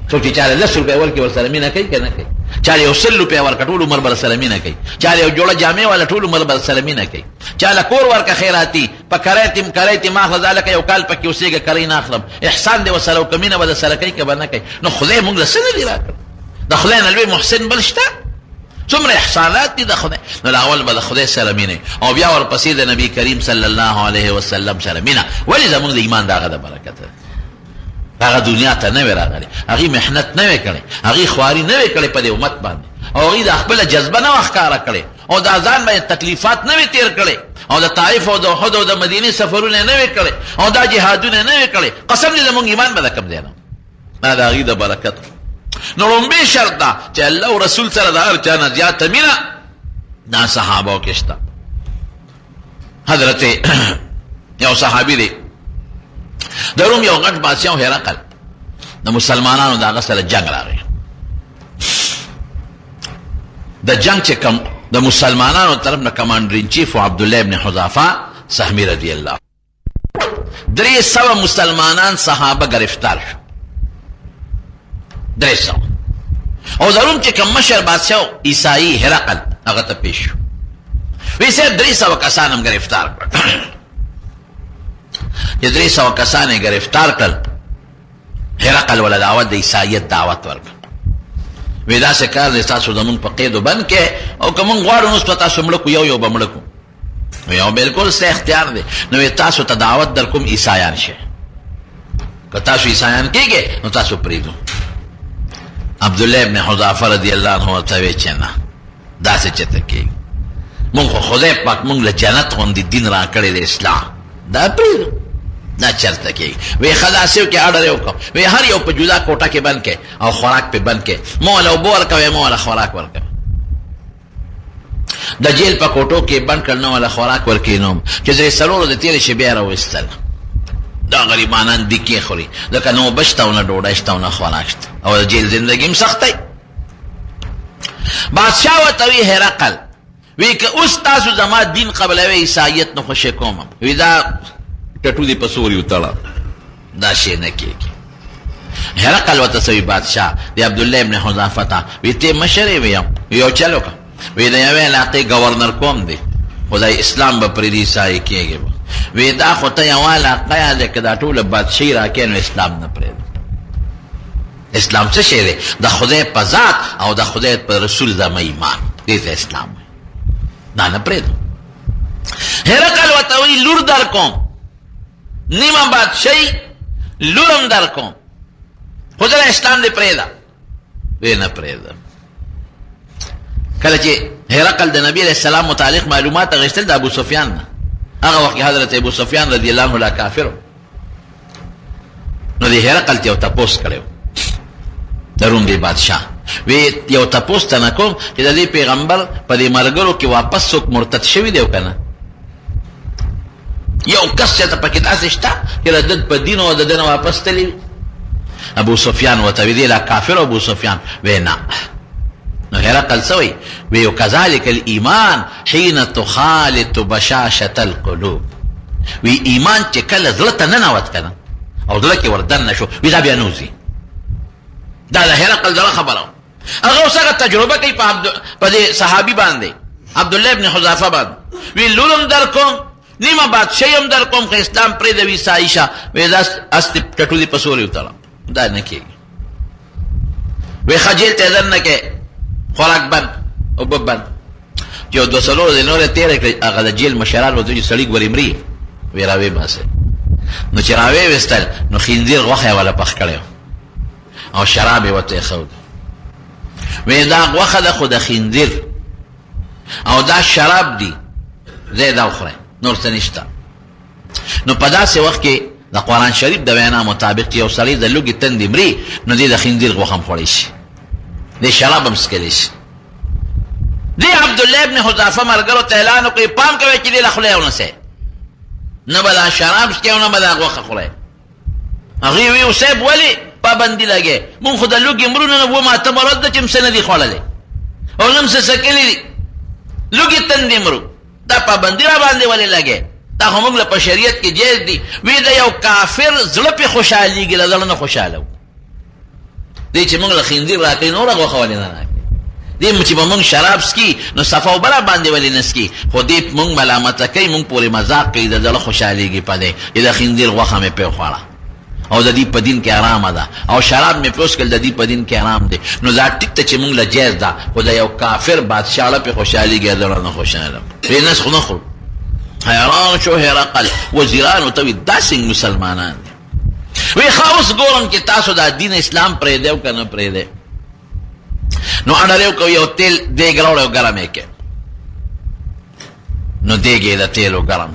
څوک چې چاله 10 روپۍ ورکړي ورسره مینه کوي که نه کوي؟ چاله یو 100 روپۍ ورکړه ټول عمر به سره مینه کوي. چاله یو جوړه جامې والا ټول عمر به سره مینه کوي. چاله کور ورکړه خیراتي، په کرایتې ما اخله، ځکه یو کال پکې اوسېږه، کرۍ نه اخلم. احسان دې ورسره وکړه، مینه به در سره کوي که به نه کوي؟ نو خدای مونږ له څه نه دي راکړه؟ د خدای نه لوی محسن بل شته؟ څومره احسانات دي د خدای. نو اول به د خدای سره مینه، او بیا ورپسې د نبی کریم صلی الله علیه وسلم سره مینه. ولې زمونږ د ایمان د هغه د برکت ده. هغه دنیا ته نه وی راغلی، هغې محنت نه وی کړی، هغې خواري نه وی کړی په دې امت باندې، او هغې د خپله جذبه نه وه ښکاره کړې، او د ځان باندې تکلیفات نه وی تېر کړی، او د طایف او د احد او د مدینې سفرونه نه وی کړی، او دا جهادونه نه وی کړی. قسم دې زمونږ ایمان به د کم دی نه، دا د هغې د برکت. نو لومبی شرط ده چې الله او رسول سره د هر چا نه زیاته مینه دا صحابو کې شته. حضرت یو صحابي دی د روم یو غټ بادشاه هرقل، د مسلمانانو د هغه سره جنگ راغی. د جنگ چې کوم د مسلمانانو طرف نه کمانډر ان چیف عبدالله ابن حذافه سهمي رضی الله، 300 مسلمانان صحابه گرفتار شو، 300. او د روم چې کوم مشر بادشاه عیسائی هرقل هغه ته پیش شو، وی صاحب 300 کسان هم گرفتار کړل. چې 300 کسان یې گرفتار کړل، هرقل ولا دعوت د عیسایت دعوت ورکړ. وی داسې کار دی تاسو زمونږ په قید و بند کې، او که مونږ غواړو نو تاسو مړه کړو، یو به مړه کړو. وی بالکل څه اختیار دی. نو تاسو ته دعوت در کوم عیسایان شئ، که تاسو عیسایان کېږئ نو تاسو پرېږدو. عبدالله ابن حذافه رضی الله عنه ورته وی چې نه، داسې چېرته کېږي، مونږ خو خدای پاک مونږ له جنت غوندې دین را کړی دی اسلام، دا پرېږدو، دا چرته کېږي. وی ښه داسې وکړې، اډر یې وکړم، وی هر یو په جدا کوټه کې بند کړئ او خوراک پې بند کړئ، مه والا اوبه ورکوئ، مه والا خوراک ورکوئ. د جیل په کوټو کې بند کړ، نه والا خوراک ورکوي. نو چې 3 د تېرې شي بیا راوایستل، دا غریبانان دیکې خوري، ځکه نه اوبه شته او نه ډوډۍ شته او نه خوراک شته، او د جیل زندګي هم سختۍ. بادشاه ورته وی هرقل، وی که اوس تاسو زما دین قبلوئ، عیسایت نه خوښې کوم، وی دا ټټو دې په سوري وتړه، دا شی نه کېږي. هرقل ورته څه وی بادشاه د عبدالله ابن حذافه ته، وی ته مشر یې ویم، یو چل وکړه، وی د یوې علاقې ګورنر کوم دی، خدای اسلام به پرې د عیسایي کېږي. وی دا خو ته یوه علاقه یادې که دا ټوله بادشاهي راکې نو اسلام نه پرېږدم. اسلام څه شی دی؟ د خدای په ذات او د خدای په رسول زما ایمان، دې ته اسلام وایي، دا نه پرېږدم. هرقل ورته وایي لور در کوم، نیمه بادشاهي لورم در کوم، خو زه اسلام دې پرېږده. وی نه پرېږدم. کله چې هرقل د نبي علیه السلام متعلق معلومات اخیستل د ابو سفیان نه، هغه وخت حضرت ابو سفیان رضی الله عنه لا کافر، نو د هرقل ته یو تپوس کړی د روم دی بادشاه، وی یو تپوس ته نه کوم چې د دې پیغمبر په دې ملګرو کې واپس څوک مرتد شوي دی او که نه؟ یو کس چې ته پکې داسې شته چې د ده په دین او د ده نه واپس تللی وي؟ ابو سفیان ورته وی دی لا کافر ابو سفیان وی نه. نو هرقل څه وی؟ وی کذلک الایمان حین تخالط بشاشة القلوب. وی ایمان چې کله زړه ته ننوت که نه او زړه کې وردن شو وی دا بیا نوځي. دا د هرقل زړه خبره. هغه اوس هغه تجربه کوي په دې صحابي باندې عبدالله ابن حذافه باندې. وی لولم در کوم نیمه بادشاهي هم در کوم که اسلام پرېږده. وی عایشه وی دا استې ټټولې په سورې وتړم. دا نه کېږي. وی ښه جیل ته یې دننه کې خوراک بند اوبه بند. چې یو دوه څلور ورځې نورې تېره کړې هغه د جیل مشران ورته وایي سړي ګورې مري. وی راویې باسئ. نو چې راویې ویستل نو خنزیر غوښه یې والا پخ کړی او شراب یې ورته ایښود. وی دا غوښه ده خو د خنزیر او دا شراب دي زه یې دا وخورئ نور څه نشته. نو په داسې وخت کې د قرآن شریف د وینا مطابق چې یو سړی د لوږې تندې مري نو دې د خنزیر غوښه هم خوړی شي، دې شراب هم څښلی شي. دې عبدالله ابن حذافه ملګرو ته اعلان وکړي پام کوئ چې دې له خولې ونسئ، نه به دا شراب څکئ او نه به دا غوښه خورئ. هغوی وی صاحب ولې پابندي لګئ؟ مونږ خو د لوږې مرو نه اووه ماته ورځ ده چې څه نه دي خوړلی او نه څه څکلي دي، لوږې تندې مرو، دا پابندي را باندې ولې لګئ؟ دا خو موږ له په شریعت کې جایز دي. وی د یو کافر زړه پې خوشحالېږي له زړه نه خوشحاله و. دی چې موږ له خنزیر راکړي نوره غوښه ولې نه راکړي؟ دی چې به موږ شراب څکي نو صفا اوبه را باندې ولې نه څکي؟ خو دی موږ ملامته کوي، موږ پورې مذاق کوي، د زړه خوشحالېږي په دی چې د خنزیر غوښه مې پې وخوړه او د دې په دین کې ارامه ده او شراب مې پې وڅکل د دې په دین کې ارام دی. نو دا ټیک ته چې موږ له جایز ده، خو د یو کافر بادشاه له پې خوشحالېږي زړه نه خوشحاله پرې نس خو نه خورو. حیران شو هرقل وزیرانو ته وی دا څنګه مسلمانان دي؟ وی ښه اوس ګورم چې تاسو دا دین اسلام پرېږدی او که نه پرېږدی. نو اډر یې وکړو، یو تیل دیګ راوړی او ګرم یې کړ. نو دیګ یې د تیلو ګرم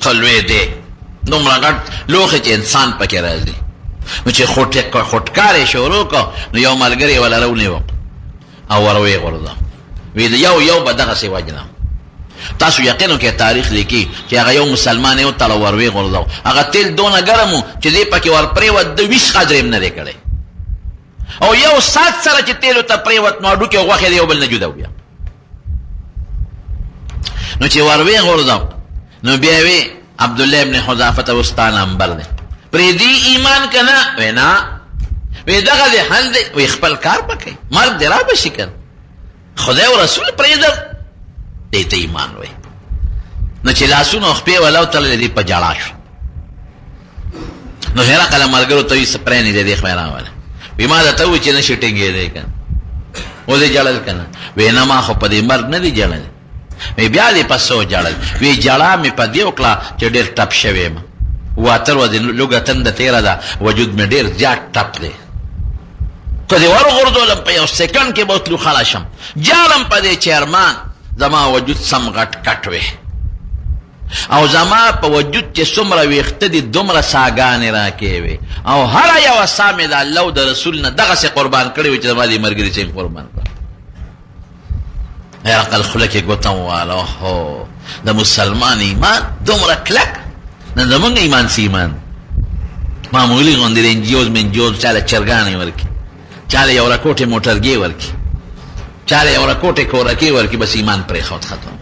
ښه لوی دی، دومره غټ لوښی چې انسان پکې راځي. نو چې خوټکار یې شروع کړو نو یو ملګری یې وله راونیو او ور ویې غورځه. وی د یو به دغسې وجنه. تاسو یقینو کې تاریخ لیکي چې هغه یو مسلمان یو تله ور ویې غورځو. هغه تیل دونه ګرم و چې دی پکې ور پرېوت د 20 قدر یې نه دی کړی او یو ساعت سره چې تیلو ته پرېوت نو هډوکې او غوښې د یو بل نه جدا بیا. نو چې ور ویې غورځو نو بیا وی عبدالله ابن حذافه ته اوس تا نمبر دی پرېږدي ایمان که نه؟ وی نه. وی دغه دی حل دی. وی خپل کار به کوي، مرګ دې را به شي که نه، خدای او رسول پرېږدم دی ته ایمان وی. نو چې لاسونه خپې وله وتړلې دی په جړا شو. نو هرقل ملګرو ته وي څه پرېنږدې دی خو یې راوله. وی ما درته ووایي چې نه شي ټینګېدی که نه اوس دې جړل که نه؟ وی نه ما خو په دې مرګ نه دی جړلی. وی بیا دې په څه وجړل؟ وی جړا مې په دې وکړه چې ډېر ټپ شوی یم، اووه اتر ورځې لوږه تنده تېره ده، وجود مې ډېر زیات ټپ دی. که دې ورغورځولم په یو سیکنډ کې به وتلو خړه شم. جاړم په دې چې ارمان زما وجود سم غټ کټ وی او زما په وجود چې څومره ویښته دي دومره ساګانې راکې وي او هره یوه ساه مې د الله او د رسول نه دغسې قربان کړې وي چې زما دې ملګري چې قربان کړه. هرقل خوله کې ګوته وواله اوهو د مسلمان ایمان دومره کلک نه زمونږ ایمان څه ایمان معمولي غوندې رنجیوز منجوز چاله چرګانې ورکړي، چاله یو رکوټې موټرګې ورکړي، چاله یو رکوټې کورکې ورکړي، بس ایمان پرېښود ختم.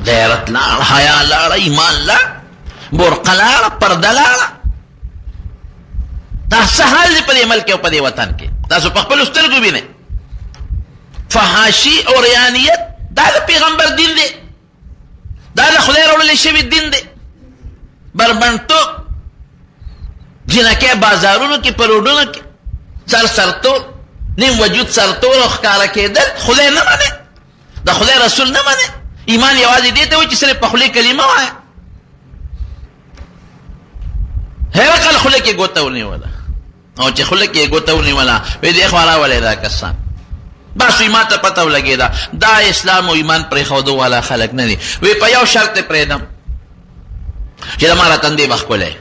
غیرت لاړه، حیا لاړه، ایمان لاړه، برقه لاړه، پرده لاړه. دا څه حال دی په دې ملک او په دې وطن کې؟ تاسو په خپلو سترګو وینئ. فحاشي او ریانیت دا د پیغمبر دین دی، دا د خدای راوړلی شوي دین دی. بربنډتوب، جنکۍ بازارونو کې، په روډونو کې سرتور، نیم وجود سرتور او ښکاره کېدل خدای نه منې، د خدای رسول نه منې. ایمان یوازې دې ته وایي چې صرف په خولې کلمه وایه. هرقل خوله کې ګوته ونیوله او چې خوله کې یې ګوته ونیوله وایي دې خوا راولئ دا کسان. بس وی ما ته پته ولګېده دا اسلام او ایمان پرېښودو والا خلک نه دي. وی په یو شرط یې پرېږدم چې زما را تندې به ښکلی.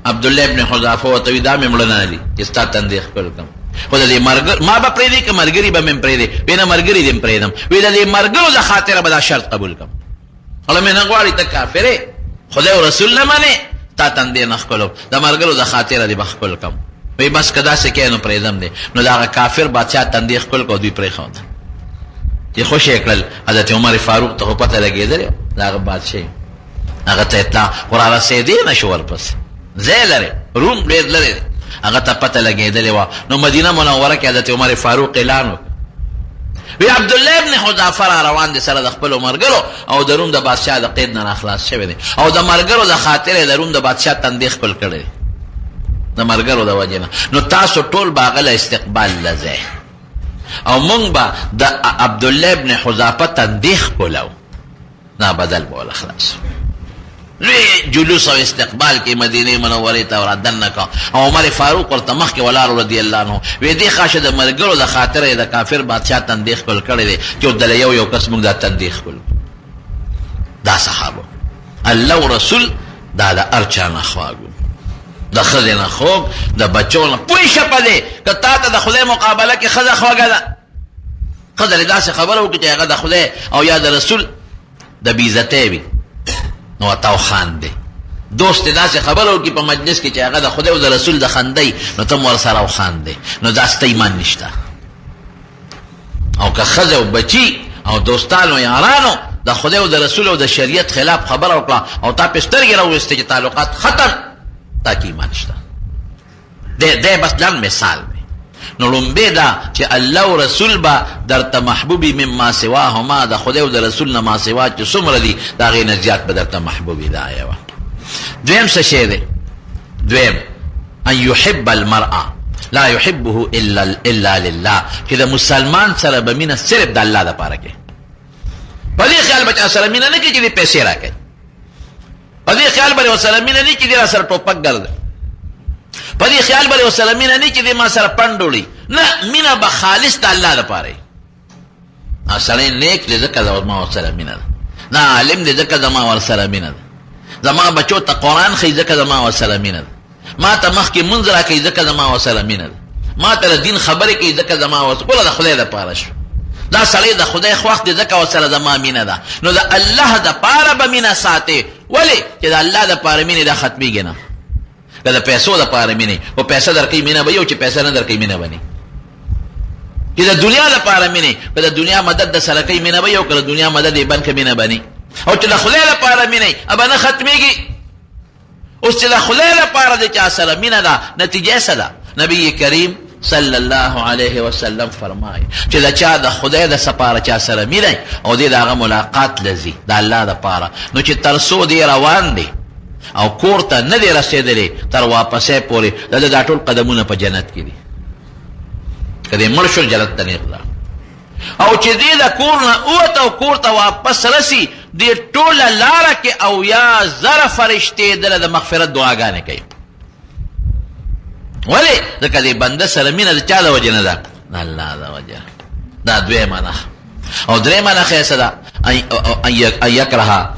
عبدالله ابن حذافه ورته وي دا مې مړه نه دي چې ستا تندې ښکل کړم. خو د دې مرګ ما به پرېږدي که مرګري به مې پرېږدي؟ وی نه مرګري دې پرېږدم. وی د دې مرګرو د خاطره به دا شرط قبول کړم. هله مې نه غواړي ته کافر یې، خدای او رسول نه منې، تا تندې نه ښکلو، د مرګرو د خاطره دې به ښکل کړم. وی بس که داسې کوې نو پرېږدم دی. نو د هغه کافر بادشاه تندې ښکل کړو، دوی پرېښود چې خوشې یې کړل. حضرت عمر فاروق ته خو پته لګېدلې د هغه بادشاه، هغه ته اطلاع خو را رسېدې نه شو ورپسې، ځای لرې، روم ډېر لرې دی، هغه ته پته لګېدلې وه. نو مدینه منوره کې حضرت عمر فاروق اعلان وکړ، وی عبدالله ابن حذافه را روان دي سره د خپلو ملګرو او د روم د بادشاه د قید نه راخلاص شوی دی او د ملګرو د خاطرې د روم د بادشاه تندې ښکل کړی دی د ملګرو د وجې نه. نو تاسو ټول به هغه له استقبال له ځای او مونږ به د عبدالله ابن حذافه تندې ښکلو، دا بدل به وله خلاص. لوی جلوس او استقبال کې مدینه منورې ته ورادنه کا او عمر فاروق ورته مخکې ولاړ رضی الله عنه. وی دې خاشه د ملګرو د خاطره د کافر بادشاه تندې ښکل کړی دی چې دله یو کس موږ دا تندې ښکل. دا صحابه الله او رسول دا د هر چا نه خواږو، د ښځې نه خوږ، د بچو نه پوه شه په دې که تا ته د خدای مقابله کې ښځه خوږه ده، ښځه دې داسې خبره وکړي چې هغه د خدای او یا د رسول د بېعزتۍ وي نو تاو خاندې. دوست داسې خبره وکړي په مجلس کې چې هغه د خدای او د رسول د خندۍ نو ته م ورسره وخاندې، نو دا ستا ایمان نشته. او که ښځه او بچي او دوستانو یارانو د خدای او د رسول او د شریعت خلاف خبره وکړه او تا پې سترګې راوویستې چې تعلقات ختم، تا کې ایمان شته. دی بس لن مثال دی. نو لومبې دا چې الله او رسول به درته محبوبي مما سواهما، د خدای او د رسول نه ما سوا چې څومره دي د هغې نه زیات به درته محبوبي. دا یوه. دویم څه شی دی؟ دویم ان یحب المرأه لا یحبه الا لله، چې د مسلمان سره به مینه صرف د الله دپاره کوي. په دې خیال به چا سره مینه نه کوي چې دې پیسې راکوي، په دې خیال به ورسره مینه نه کوي چې دې را سره ټوپک ګرځي، په دې خیال به ورسره مینه نه چې دې ما سره پنډ وړي، نه، مینه به خالص د الله دپاره وي. سړی نیک دی ځکه زما ورسره مینه ده، نه عالم دی ځکه زما ورسره مینه ده، زما بچو ته قرآن ښیي ځکه زما ورسره مینه ده، ما ته مخکې مونځ راکوي ځکه زما ورسره مینه ده، ما ته د دین خبرې کوي ځکه زما ورسره ټوله د خدای دپاره شو. دا سړی د خدای خوښ دی ځکه ورسره زما مینه ده. نو د الله دپاره به مینه ساتې، ولې چې د الله دپاره مینې دا ختمېږي نه. که د پیسو دپاره مینې او پیسه درکوي مینه به یو، چې پیسه نه درکوي مینه به نه. چې د دنیا دپاره مینې، که د دنیا مدد د سره کوي مینه به یو، که د دنیا مدد یې بند کړه مینه به نه. او چې د خدای لپاره مینې ابه نه ختمېږي. اوس چې د خدای لپاره د چا سره مینه ده نتیجه څه ده؟ نبی کریم صلی الله علیه وسلم فرمایي چې د چا د خدای د سپاره چا سره مینه او دې د هغه ملاقات لذي د الله دپاره، نو چې تر څو دې روان دی او کور ته نه دی رسېدلی تر واپسۍ پورې د دا ټول قدمونه په جنت کې دي. که دې مړ شو جنت ته نیغ ده، او چې دې د کور نه ووت او کور ته واپس رسي دې ټوله لاره کې او یا زره فرشتې دله د مغفرت دعاګانې کوي. ولې؟ ځکه دې بنده سره مینه د چا د وجې نه ده؟ د الله د وجې. دا دویمه نښه. او دریمه نښه یې څه ده؟ ان یکره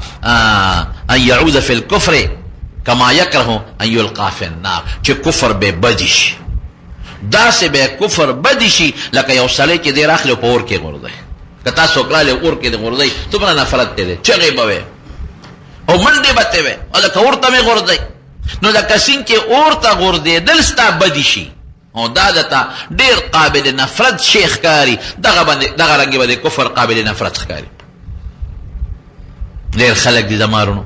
ان یعود فی الکفر کما یکره ان یلقا فی النار، چې کفر به بدی شي، داسې به کفر بدی شي لکه یو سړی چې دی راخلي په اور کې غورځوي. که تاسو کړالی اور کې دې غورځوي دومره نفرت دی، چغې به وې او منډې به تې وې او لکه اور ته مې غورځوي. نو لکه څنګه چې اور ته غورځېدل ستا بدي شي او دا درته ډېر قابل نفرت شی ښکاري، دغه رنګې به د کفر قابل نفرت ښکاري. ډېر خلک دي زما وروڼو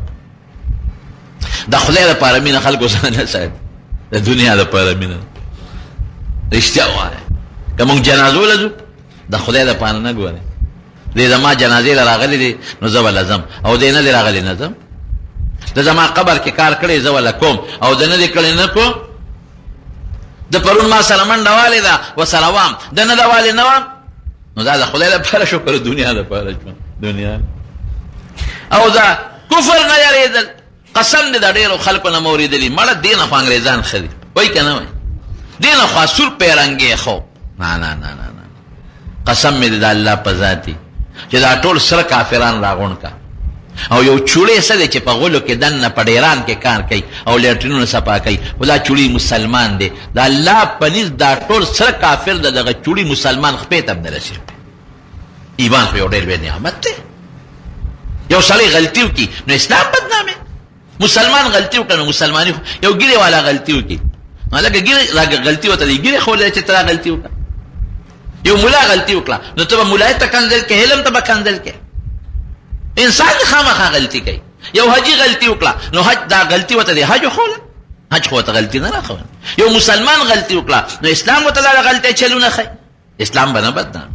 د خدای دپاره مینه خلکو سره نه ساتي، د دنیا دپاره مینه. رښتیا ووایه که موږ جنازو له ځو د خدای دپاره نه ګورې. دې زما جنازې له راغلی دي نو زه به له ځم، او دې نه دی راغلی نه ځم. د زما قبر کې کار کړی زه وله کوم، او د نه دی کړی نه کوم. د پرون ما سره منډه والې ده ورسره وام، د نه ده والې نه وام، نو دا د خدای لپاره شو که د دنیا لپاره شو؟ دنیا. او دا کفر نه یارېدل قسم دې د ډېرو خلکو نه مې اورېدلي مړه دې نه خو انګرېزان ښه دي، وایي که نه وایي؟ دې نه خو سور پیرنګې خو نه نه نه نه قسم مې د الله په ذاتي چې دا ټول سره کافران راغونډ کا او یو چوړی سره چې په غولو کې دننه په ډیران کې کار کوي او لیټرینونه صفا کوي، دا چوړی مسلمان دی. د الله په نزد دا ټول سره کافر د دغه چوړی مسلمان خپې ته نه رسېږي. ایمان خو یو ډېر لوی نعمت دی. یو سړی غلطي وکړي نو اسلام بدنامي. مسلمان غلطي وکړي نو مسلماني یو ګیرې والا غلطي وکړي نو لکه ګیرې غلطي ورته دی ګیرې ښودلی چې ته دا غلطي وکړه. یو ملا غلطي وکړه نو ته به ملایې ته کنځل کې، علم ته به کنځل کې. انسان خامخا غلطي کوي. یو حاجي غلطي وکړه نو حج دا غلطي ورته دی حج وښوله، حج خو ورته غلطي نه راښوله. یو مسلمان غلطي وکړه نو اسلام ورته دا غلطۍ چلونه ښیي. اسلام به نه بدنام.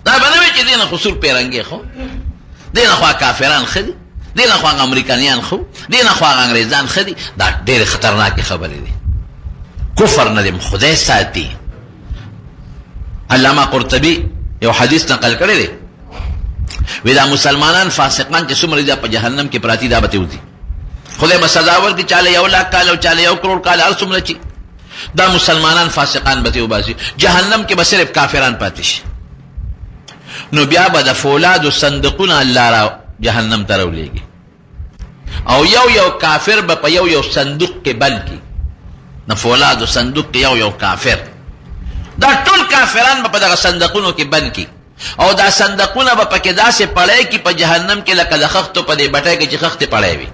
دا به نه وي چې دې نه خو سور پیرنګې خو، دې نه خوا کافران ښه دي، دې نه خوا امریکانیان ښه، دې نه خوا انګریزان ښه دي. دا ډېرې خطرناکې خبرې دي. کفر نه دی خدای ساتي. علامه قرطبي یو حدیث نقل کړی دی، وی دا مسلمانان فاسقان چې څومره دي په جهنم کې پراتی دا به وځي. خدای به سزا ورکړي چاله 1,00,000 کال او چاله 1 کروڑ کال هر څومره چې دا مسلمانان فاسقان به وباسي. جهنم کې به صرف کافران پاتې شي. نو بیا به د فولادو صندوقونه الله را جهنم ته راولېږي او یو کافر به په یو صندوق کې بند کړي. د فولادو صندوق کې یو کافر، دا ټول کافران به په دغه صندوقونو کې بند کړي او دا صندوقونه به پکې داسې پړی کړي په جهنم کې لکه د خښتو په دې بټۍ کې چې خښتې پړی وي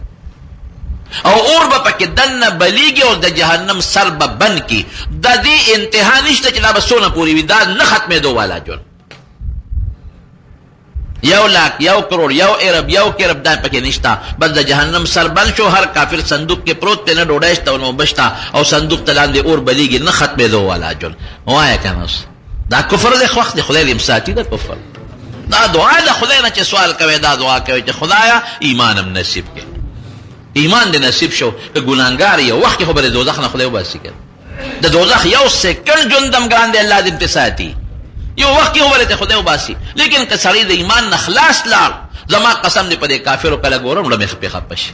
او اور به پکې دننه بلیږي او د جهنم سر به بند کړي. د دې انتها نشته چې دا به څونه پورې وي، دا نه ختمېدو والا جون. 1,00,000 1 کروڑ 1 ارب 1 کرب دا پکې نشته. بس د جهنم سر بند شو، هر کافر صندوق کې پروت دی، نه ډوډۍ شته نو بشته او صندوق ته لاندې اور بلیږي، نه ختمېدو والا جون. وایه که نه دا کفر دی. خوښ دی خدای دې ساتي د کفر. دا دعا د خدای نه چې سوال کوي، دا دعا کوي چې خدایا ایمانم نصیب کړي. ایمان دې نصیب شو. که ګناهګار یو وخت کې خو به د دوزخ نه خدای وباسي که د دوزخ یو سیکنډ ژوند هم ګران دی، الله دې پې ساتي. یو وخت کې وبرته خدای وباسي. لیکن که سړی د ایمان نه خلاص لاړ، زما قسم دې په دې کافرو کله ګورم وړه مې خپې خپه شي.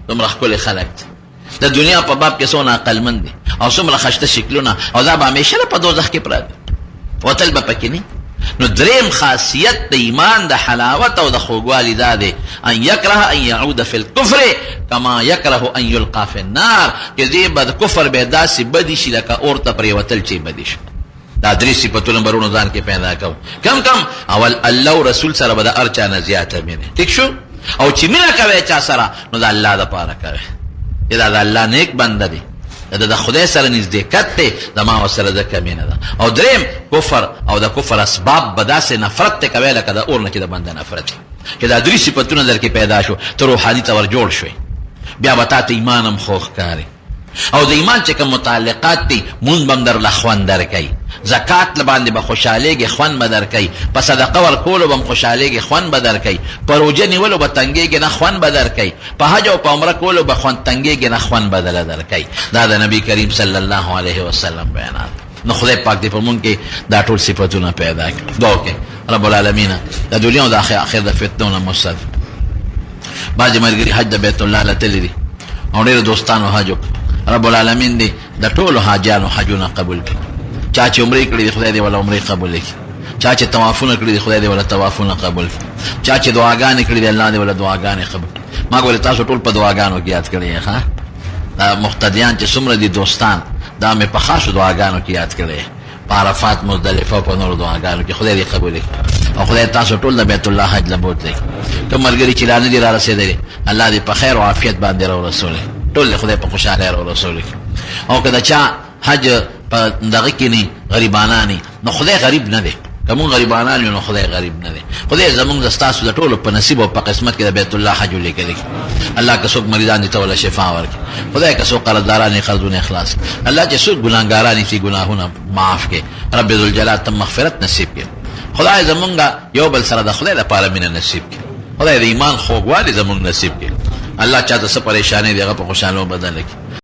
دومره ښکلي خلک د دنیا په باب کې څونه عقلمند دي او څومره ښایسته شکلونه، او دا به همیشه په دوزخ کې پراته وتل به پکې نه. نو دریم خاصیت د ایمان د حلاوت او د خوږوالي دا دی ان یکره ان یعود فی الکفر کما یکره ان یلقا فی النار، چې دې به د کفر به داسې بدي شي لکه اور ته پرېوتل چې بدي شي. دا درې صفتونه برونو ځان کې پیدا کوو. کم اول الله او رسول سره به د هر چا نه زیاته مینه. ټیک شو؟ او چې مینه کوي چا سره نو د الله دپاره کوي. دا د الله نیک بنده دی، د خدای سره نزدېکت دی، د ما سره ځکه مینه ده. او دریم کفر او د کفر اسباب به داسې نفرت ته کوي لکه د اور نه چې د بنده نفرت چې دا درې صفتونه در کې پیدا شو، ته روحاني ته ور جوړ شوې، بیا به تا ته ایمان هم خوښ ښکاري. او د ایمان چې کوم متعلقات دي، مونځ به هم درله خوند درکوي، زکات باندې به خوشحالېږي، خوند به درکوي، په صدقه ورکولو به هم خوشحالېږي، خوند به درکوي، په روژه نیولو به تنګېږي نه، خوند به درکوي، په حج او په عمره کولو به خوند تنګېږي نه، خوند به دله درکوي. دا د نبي کریم صلی الله علیه وسلم بیانات. نو خدای پاک دې په مونږ کې دا ټول صفتونه پیدا کړي. دعا وکړئ رب العالمین د دنیا او د آخر د فتنو نه مصرف. بعضې ملګري حج د بیت الله له تللي دي او ډېرو دوستانو حج وکړي. رب العالمین دې د ټولو حاجیانو حجونه قبول کړي. چا چې عمرې کړي دي خدای دې ولا عمرې قبول کړي. چا چې طوافونه کړي دي خدای دې ولا طوافونه قبول کړي. چا چې دعاګانې کړي دي الله دې ولا دعاګانې قبول کړي. ما ګورې تاسو ټول په دعاګانو کې یاد کړی ښه. دا مقتدیان چې څومره دي دوستان، دا مې په خاصو دعاګانو کې یاد کړی، په عرفات، مزدلفه او په نورو دعاګانو کې. خدای دې قبول کړي او خدای تاسو ټول د بیت الله حج له بوتلی. کوم ملګري چې لا نه دي را رسېدلي الله دې په خیر او عافیت باندې راورسولی، ټول خدای په خوشحالۍ راورسولی. او که د چا حج په دغه کې نه غریبانانی نو خدای غریب نه دی. که مونږ غریبانان یو نو خدای غریب نه دی. خدای زمونږ د ستاسو د ټولو په نصیب او په قسمت کې د بیت الله حج ولیکلی. الله که څوک مریضان دي ته ولا شفا ورکړي. خدای که څوک قرضداران یې قرضونه اخلاص کړي. الله چې څوک ګناهګاران یې ګناهونه معاف کړي. رب ذوالجلال ته مغفرت نصیب کړي. خدای زمونږ یو بل سره د خدای لپاره مینه نصیب کړي. خدای د ایمان خوږوالی زمونږ نصیب کړي. الله چاته څه پریشانۍ دی هغه په خوشحالو بدله کړي.